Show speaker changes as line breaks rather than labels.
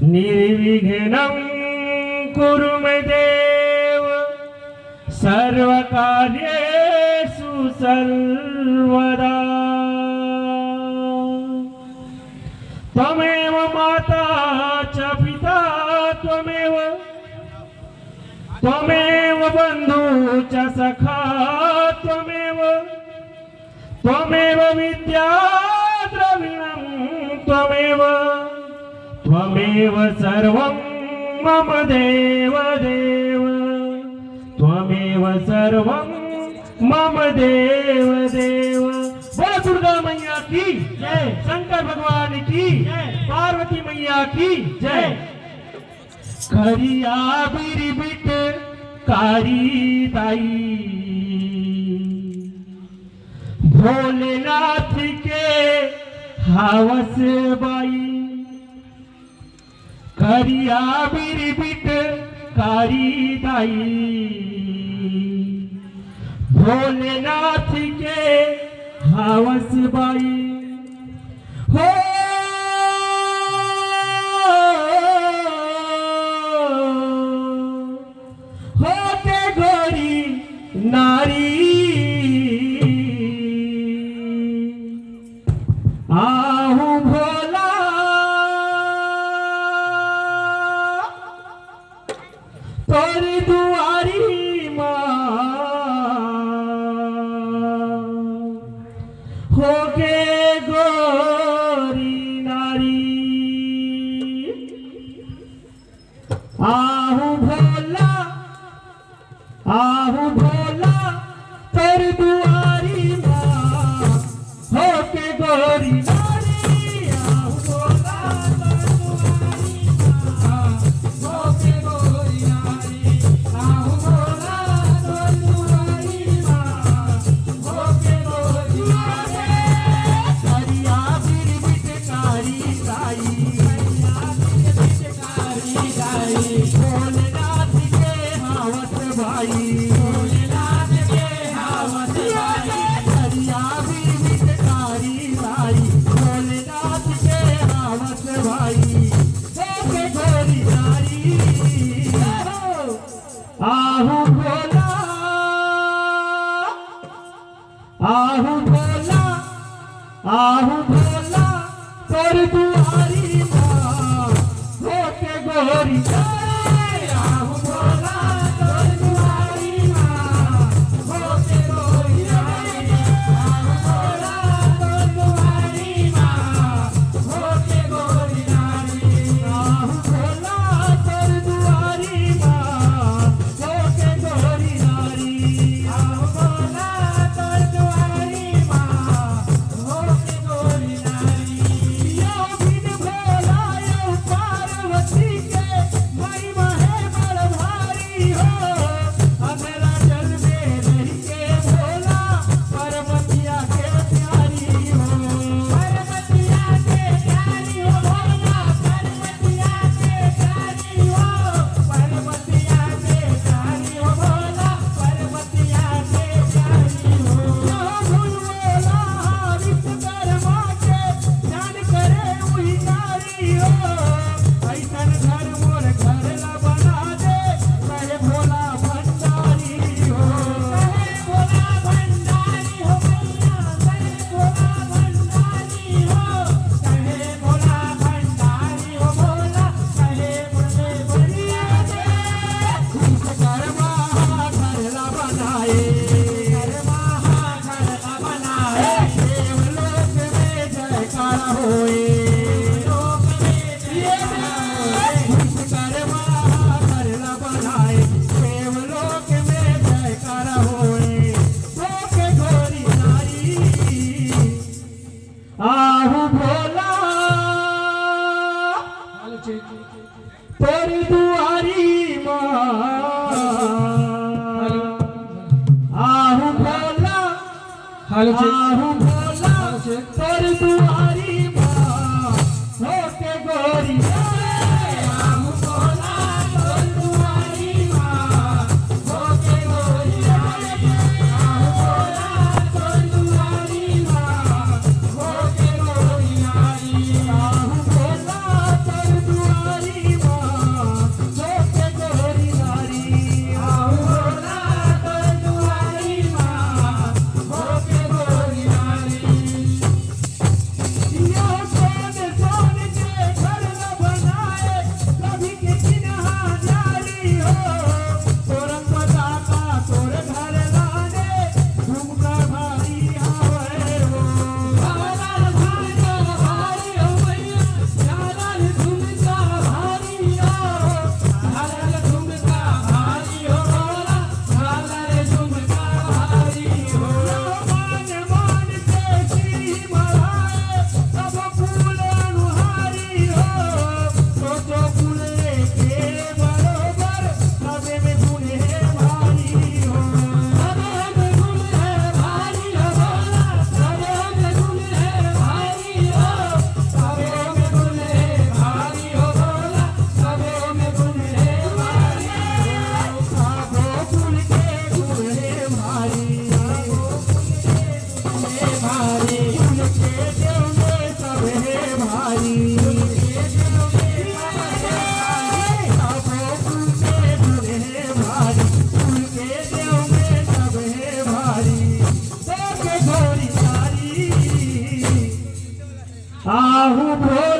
निर्विघ्नं कुरु मे देव सर्वकार्येषु सर्वदा। त्वमेव माता च पिता त्वमेव बन्धु च सखा त्वमेव विद्या द्रविणं त्वमेव सर्वं मम देव त्वमेव सर्वं मम देव। बोलो दुर्गा मैया की जय, शंकर भगवान की जय, पार्वती मैया की जय। करिया बिरबिट कारी ताई भोलेनाथ के हावस बाई। करिया बिरबिट कारी ताई भोलेनाथ के हावस बाई। हो होते गोरी नारी आहू भोला तोरी दुआरी होके गोरी नारी आहू भोला तर दुआरी माँ होके गोरी नारी। आहू भोला तर दुआरी माँ होके गोरी नारी। आहू भोला तर दुआरी माँ होके गोरी नारी। करिया बिरबिट कारी ताई भोलेनाथ के हावस भाई। भोलेनाथ के हावस भाई। करिया बिरबिट कारी ताई भोलेनाथ के हावस भाई होके गोरी नारी। आहू भोला तोर दुआरी माँ होके गोरी नारी। आहू भोला तोर दुआरी माँ होके गोरी नारी। आहू भोला तोर दुआरी माँ होके गोरी नारी। आहू भोला तोर दुआरी माँ होके गोरी नारी। आहू भोला तोर दुआरी माँ होके गोरी नारी। यो बिन भोला यो पार्वती के महिमा है बड़ भारी हो। अगला जल में रही के भोला पार्वतिया के प्यारी हो। पार्वतिया के प्यारी हो भोला पार्वतिया के प्यारी हो। पार्वतिया के प्यारी हो भोला पार्वतिया के प्यारी हो। यो भोला विश्वकर्मा के ध्यान करे वही नारी हो। ऐसन घर मोर घर ला बना दे कहे भोला भंडारी हो। कहे भोला भंडारी हो मैया कहे भोला भंडारी हो। कहे भोला भंडारी हो भोला कहे मुझे बढ़िया दे। विश्वकर्मा घर ला बनाए देवलोक में जयकारा होए। विश्वकर्मा घर ला बनाए देवलोक में जयकारा होए होके गोरी नारी। आहू भोला तोरी दुआरी माँ। आहू भोला तोर दुआरी माँ होके गोरी नारी। आहू भोला तोर दुआरी माँ होके गोरी नारी। आहू भोला तोर दुआरी माँ होके गोरी नारी। आहू भोला तोर दुआरी आहू भो